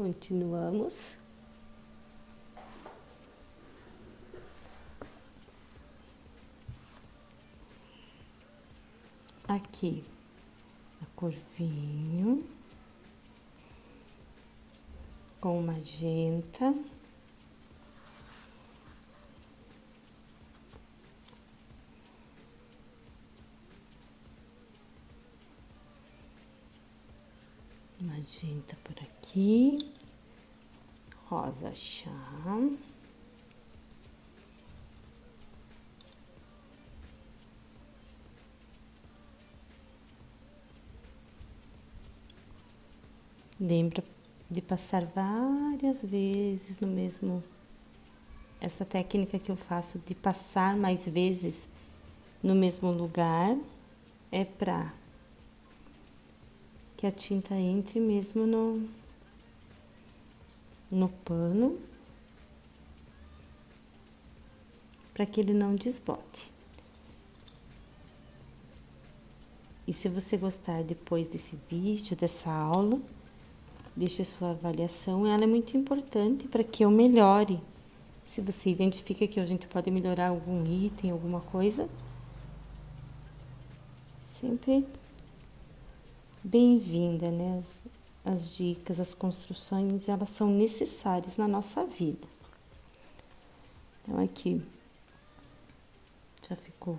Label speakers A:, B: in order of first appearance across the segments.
A: Continuamos. Aqui, a cor vinho, com magenta. Magenta por aqui, rosa chá. Lembra de passar várias vezes no mesmo... Essa técnica que eu faço de passar mais vezes no mesmo lugar é pra que a tinta entre mesmo no pano, para que ele não desbote. E se você gostar depois desse vídeo, dessa aula, deixe a sua avaliação, ela é muito importante para que eu melhore. Se você identifica que a gente pode melhorar algum item, alguma coisa, sempre bem-vinda, né? As dicas, as construções, elas são necessárias na nossa vida. Então, aqui já ficou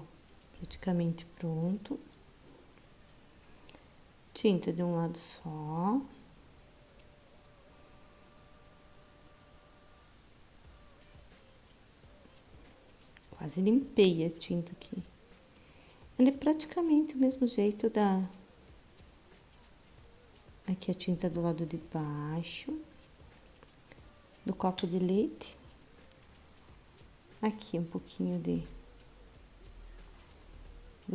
A: praticamente pronto. Tinta de um lado só. Quase limpei a tinta aqui. Ele é praticamente o mesmo jeito da... Aqui a tinta do lado de baixo do copo de leite. Aqui um pouquinho de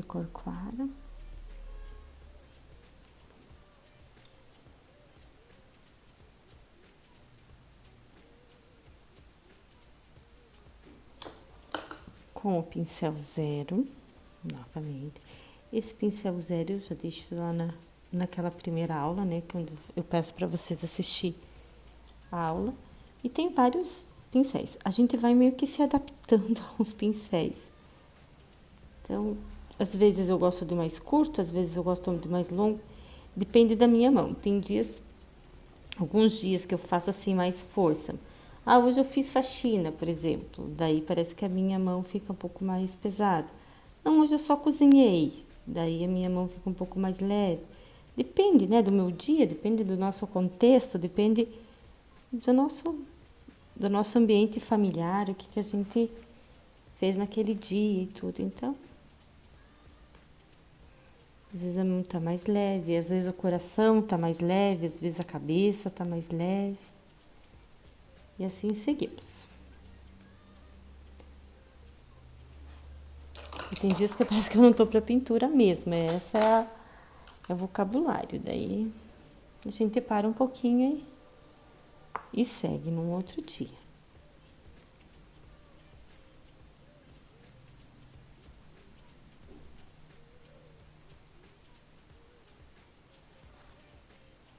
A: cor clara. Com o pincel zero, novamente. Esse pincel zero eu já deixo lá naquela primeira aula, né? Quando eu peço para vocês assistir a aula. E tem vários pincéis. A gente vai meio que se adaptando aos pincéis. Então, às vezes eu gosto de mais curto, às vezes eu gosto de mais longo. Depende da minha mão. Tem dias, alguns dias que eu faço assim mais força. Ah, hoje eu fiz faxina, por exemplo. Daí parece que a minha mão fica um pouco mais pesada. Não, hoje eu só cozinhei. Daí a minha mão fica um pouco mais leve. Depende, né, do meu dia, depende do nosso contexto, depende do nosso ambiente familiar, o que a gente fez naquele dia e tudo. Então, às vezes a mão tá mais leve, às vezes o coração tá mais leve, às vezes a cabeça tá mais leve. E assim seguimos. E tem dias que parece que eu não tô pra pintura mesmo, essa é o vocabulário. Daí a gente para um pouquinho e segue num outro dia.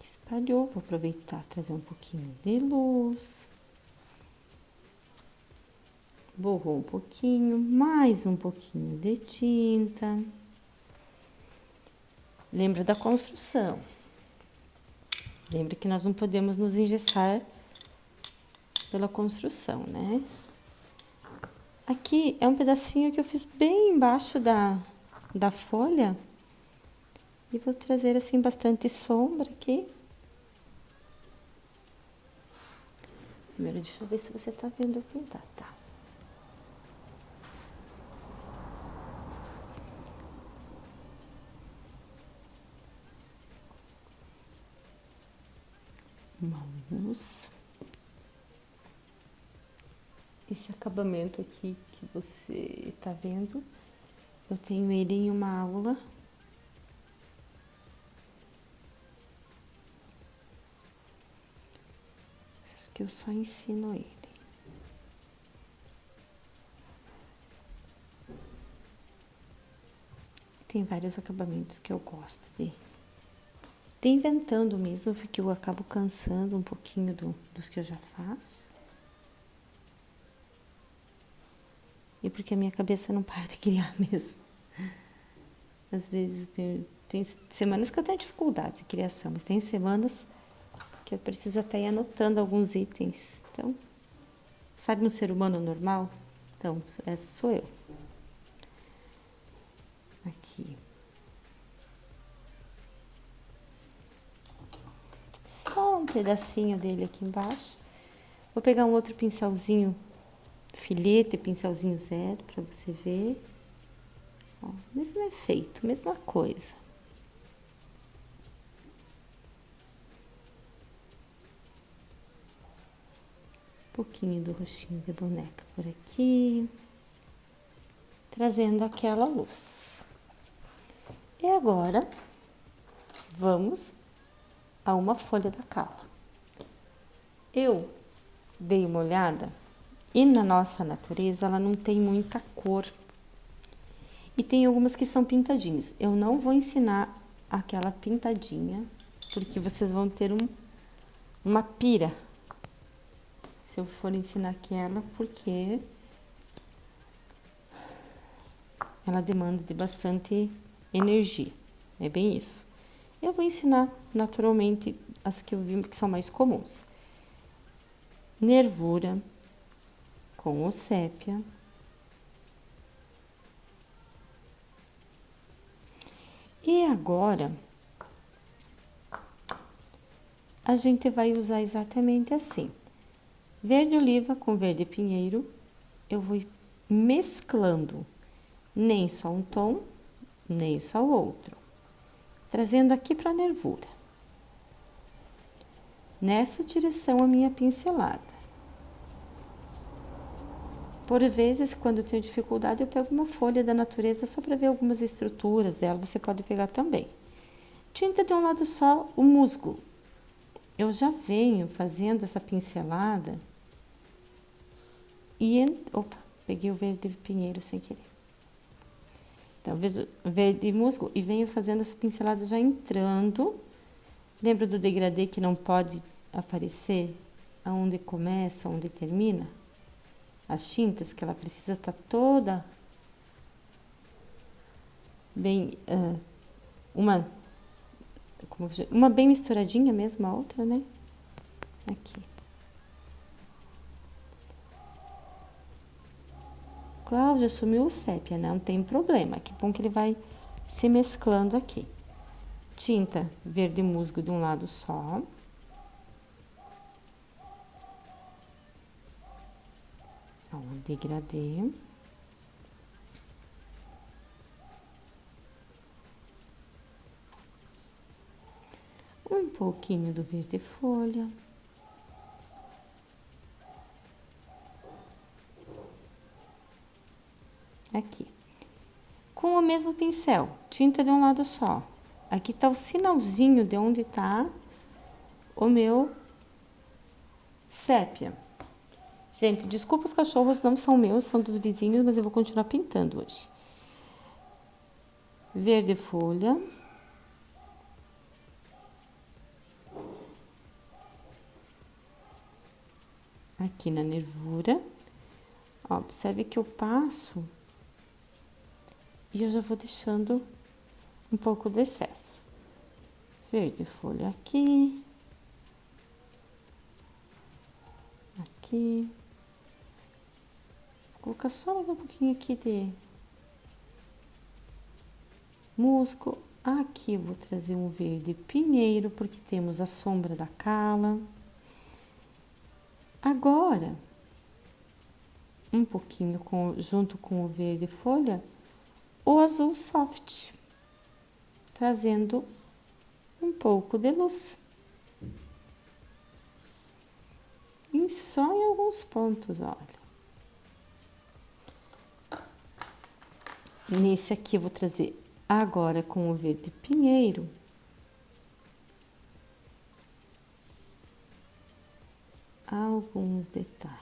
A: Espalhou, vou aproveitar, trazer um pouquinho de luz. Borrou um pouquinho, mais um pouquinho de tinta. Lembra da construção. Lembra que nós não podemos nos engessar pela construção, né? Aqui é um pedacinho que eu fiz bem embaixo da folha. E vou trazer assim bastante sombra aqui. Primeiro, deixa eu ver se você tá vendo eu pintar, tá? Uma luz. Esse acabamento aqui que você tá vendo, eu tenho ele em uma aula. Isso que eu só ensino ele. Tem vários acabamentos que eu gosto de Tô inventando mesmo, porque eu acabo cansando um pouquinho dos que eu já faço. E porque a minha cabeça não para de criar mesmo. Às vezes tem semanas que eu tenho dificuldade de criação, mas tem semanas que eu preciso até ir anotando alguns itens. Então, sabe um ser humano normal? Então, essa sou eu. Aqui. Só um pedacinho dele aqui embaixo. Vou pegar um outro pincelzinho filete, pincelzinho zero, para você ver. Ó, mesmo efeito, mesma coisa. Um pouquinho do rostinho de boneca por aqui. Trazendo aquela luz. E agora, vamos a uma folha da cala. Eu dei uma olhada e na nossa natureza ela não tem muita cor. E tem algumas que são pintadinhas. Eu não vou ensinar aquela pintadinha, porque vocês vão ter uma pira se eu for ensinar aquela, porque ela demanda de bastante energia. É bem isso. Eu vou ensinar naturalmente as que eu vi que são mais comuns. Nervura com o sépia. E agora, a gente vai usar exatamente assim. Verde oliva com verde pinheiro, eu vou mesclando, nem só um tom, nem só o outro. Trazendo aqui para a nervura. Nessa direção a minha pincelada. Por vezes, quando eu tenho dificuldade, eu pego uma folha da natureza só para ver algumas estruturas dela, você pode pegar também. Tinta de um lado só, o musgo. Eu já venho fazendo essa pincelada e... Opa, peguei o verde pinheiro sem querer. Então, verde musgo e venho fazendo essa pincelada já entrando. Lembra do degradê que não pode aparecer aonde começa, onde termina? As tintas, que ela precisa estar toda bem, uma bem misturadinha mesmo, a outra, né? Aqui. Cláudia, sumiu o sépia, não tem problema, que bom que ele vai se mesclando aqui. Tinta verde musgo de um lado só. Ó, degradê. Um pouquinho do verde folha. Aqui. Com o mesmo pincel, tinta de um lado só. Aqui tá o sinalzinho de onde tá o meu sépia. Gente, desculpa, os cachorros não são meus, são dos vizinhos, mas eu vou continuar pintando hoje. Verde folha. Aqui na nervura. Ó, observe que eu passo e eu já vou deixando um pouco do excesso. Verde folha aqui. Aqui. Vou colocar só mais um pouquinho aqui de musgo. Aqui eu vou trazer um verde pinheiro, porque temos a sombra da cala. Agora, um pouquinho junto com o verde folha, o azul soft, trazendo um pouco de luz. E só em alguns pontos, olha. Nesse aqui eu vou trazer agora com o verde pinheiro. Alguns detalhes.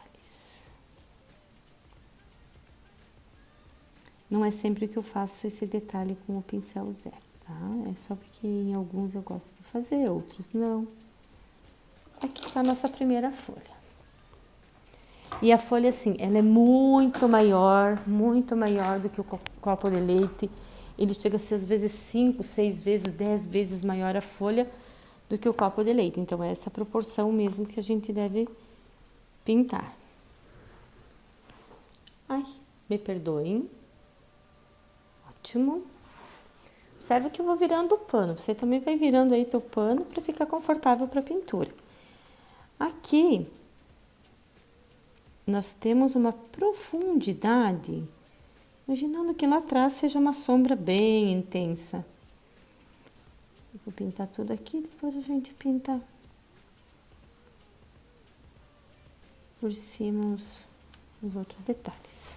A: Não é sempre que eu faço esse detalhe com o pincel zero. tá? É só porque em alguns eu gosto de fazer, outros não. Aqui está a nossa primeira folha. E a folha, assim, ela é muito maior do que o copo de leite. Ele chega a ser, às vezes, 5, 6 vezes, 10 vezes maior a folha do que o copo de leite. Então, é essa proporção mesmo que a gente deve pintar. Ai, me perdoem. Ótimo. Observe que eu vou virando o pano. Você também vai virando aí teu pano para ficar confortável para a pintura. Aqui, nós temos uma profundidade, imaginando que lá atrás seja uma sombra bem intensa. Eu vou pintar tudo aqui, depois a gente pinta por cima os outros detalhes.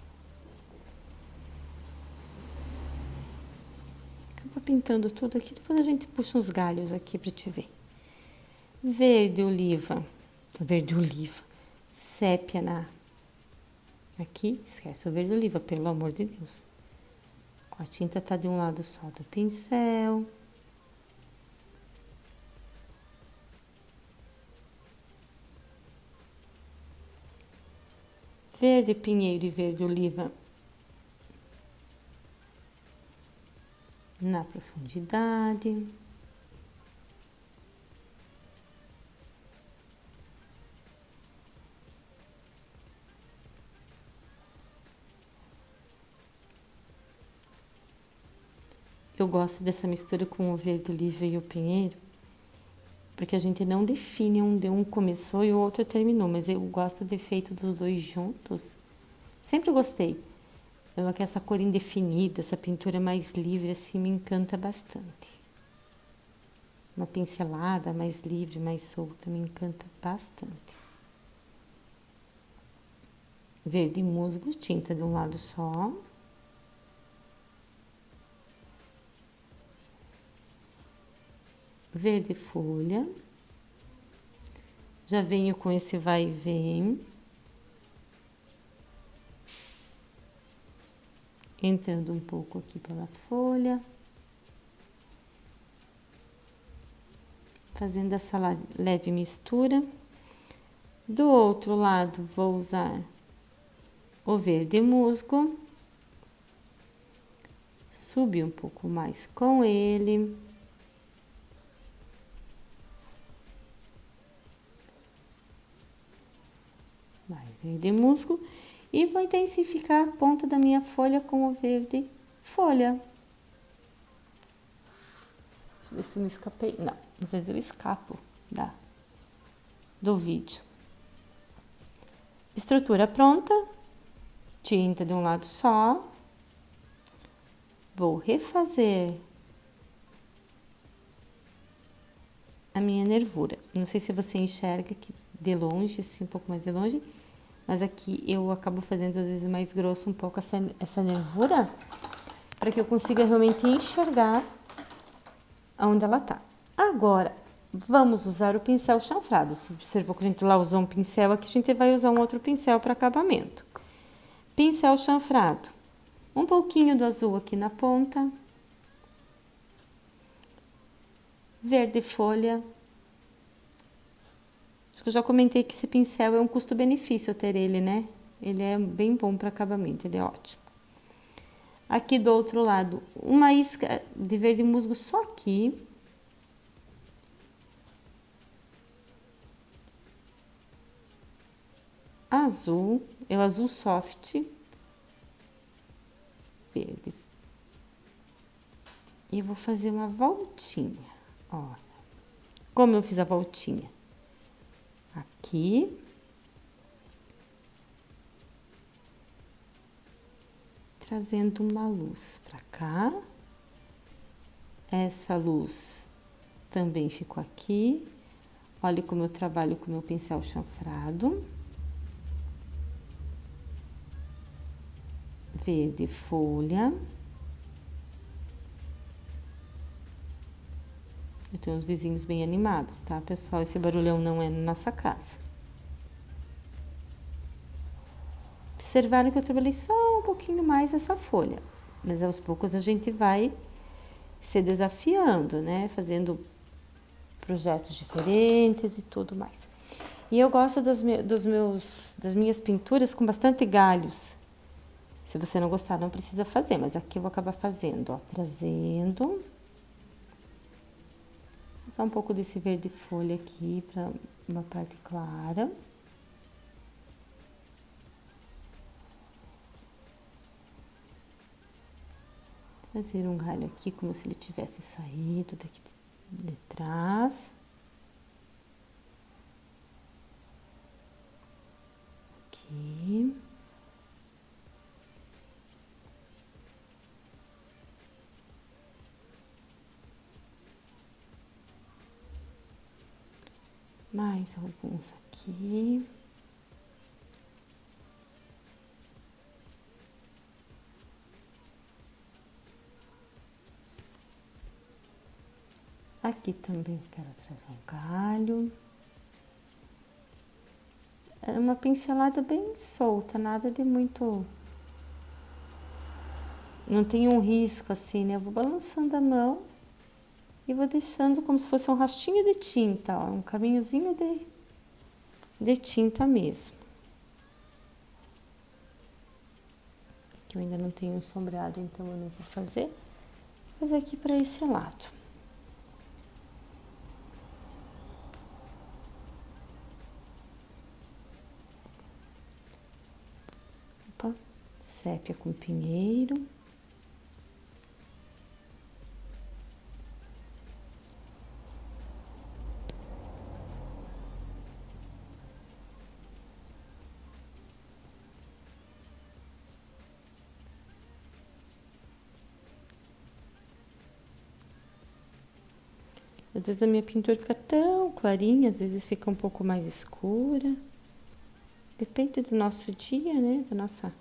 A: Acaba pintando tudo aqui, depois a gente puxa uns galhos aqui para te ver. Verde oliva, sépia aqui, esquece o verde oliva, pelo amor de Deus. A tinta tá de um lado só do pincel. Verde pinheiro e verde oliva na profundidade. Eu gosto dessa mistura com o verde oliva e o pinheiro, porque a gente não define onde um começou e o outro terminou, mas eu gosto do efeito dos dois juntos. Sempre gostei. Que essa cor indefinida, essa pintura mais livre, assim, me encanta bastante. Uma pincelada mais livre, mais solta, me encanta bastante. Verde musgo, tinta de um lado só. Verde folha. Já venho com esse vai e vem. Entrando um pouco aqui pela folha. Fazendo essa leve mistura. Do outro lado, vou usar o verde musgo. Subir um pouco mais com ele. Vai, verde musgo. E vou intensificar a ponta da minha folha com o verde folha. Deixa eu ver se eu não escapei. Não, às vezes eu escapo do vídeo. Estrutura pronta. Tinta de um lado só. Vou refazer a minha nervura. Não sei se você enxerga aqui de longe, assim, um pouco mais de longe. Mas aqui eu acabo fazendo, às vezes, mais grosso um pouco essa nervura, para que eu consiga realmente enxergar onde ela tá. Agora, vamos usar o pincel chanfrado. Você observou que a gente lá usou um pincel, aqui a gente vai usar um outro pincel para acabamento. Pincel chanfrado. Um pouquinho do azul aqui na ponta. Verde folha. Acho que eu já comentei que esse pincel é um custo-benefício ter ele, né? Ele é bem bom para acabamento, ele é ótimo. Aqui do outro lado, uma isca de verde musgo só aqui. Azul, é o azul soft. Verde. E eu vou fazer uma voltinha, ó. Como eu fiz a voltinha? Aqui. Trazendo uma luz pra cá. Essa luz também ficou aqui. Olha como eu trabalho com o meu pincel chanfrado. Verde folha. Eu tenho uns vizinhos bem animados, tá, pessoal? Esse barulhão não é na nossa casa. Observaram que eu trabalhei só um pouquinho mais essa folha, mas aos poucos a gente vai se desafiando, né? Fazendo projetos diferentes e tudo mais. E eu gosto das minhas pinturas com bastante galhos. Se você não gostar, não precisa fazer, mas aqui eu vou acabar fazendo, ó, trazendo. Passar um pouco desse verde folha aqui para uma parte clara. Fazer um galho aqui como se ele tivesse saído daqui de trás. Aqui. Mais alguns aqui. Aqui também quero trazer um galho. É uma pincelada bem solta, nada de muito... Não tem um risco assim, né? Eu vou balançando a mão e vou deixando como se fosse um rastinho de tinta, ó. Um caminhozinho de tinta mesmo. Que eu ainda não tenho um sombreado, então eu não vou fazer. Vou fazer aqui para esse lado. Opa, sépia com pinheiro. Às vezes a minha pintura fica tão clarinha, às vezes fica um pouco mais escura. Depende do nosso dia, né? Da nossa...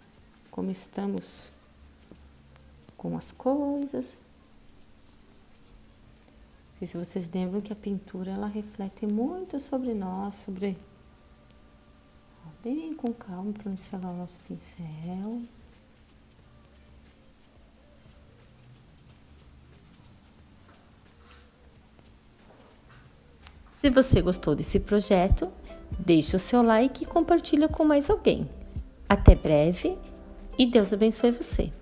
A: como estamos com as coisas. E se vocês lembram que a pintura, ela reflete muito sobre nós, sobre... Ó, bem com calma para não estragar o nosso pincel. Se você gostou desse projeto, deixe o seu like e compartilha com mais alguém. Até breve e Deus abençoe você.